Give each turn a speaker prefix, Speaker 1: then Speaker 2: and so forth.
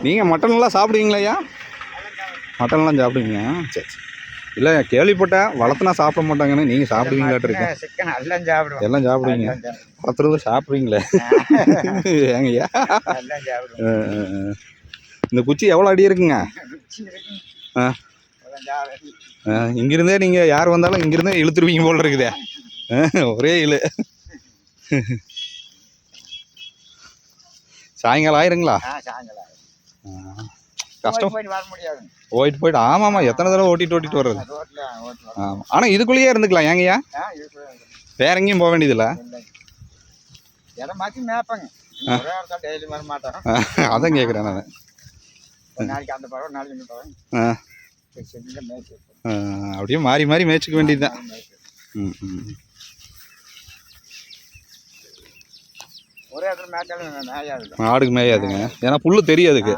Speaker 1: நீங்கள் மட்டன்லாம் சாப்பிடுவீங்களாய்யா? மட்டன்லாம் சாப்பிடுவீங்க? சரி சரி. இல்லை கேள்விப்பட்டேன் வளர்த்துனா சாப்பிட மாட்டாங்கன்னு. நீங்கள் சாப்பிடுவீங்களாட்டு இருக்கேன்.
Speaker 2: சிக்கன் எல்லாம் சாப்பிடுவோம்.
Speaker 1: எல்லாம் சாப்பிடுவீங்க. வளர்த்துறது சாப்பிட்றீங்களே ஏங்கய்யா?
Speaker 2: எல்லாம் சாப்பிடுவோம்.
Speaker 1: இந்த குச்சி எவ்வளோ அடி இருக்குங்க? ஆ இங்கிருந்தே நீங்கள் யார் வந்தாலும் இங்கிருந்தே இழுத்துருவீங்க போல் இருக்குதே. ஒரே இழு. சாயங்காலம் ஆயிருங்களா? கஷ்டம். போயிட்டு ஆமாம்மா எத்தனை தடவை ஓட்டிட்டு வர்றது. ஆமாம். ஆனால் இதுக்குள்ளேயே இருந்துக்கலாம் ஏங்கய்யா? வேற எங்கேயும் போக வேண்டியதில்லை. அதான் கேட்குறேன் நான். அப்படியே மாறி மாறி மேய்ச்சிக்க வேண்டியது தான்.
Speaker 2: ஒரே இடத்துல மேய்ச்சாலும்
Speaker 1: ஆடுக்கு மேயாதுங்க. ஏன்னா புல்லு தெரியாதுக்கு.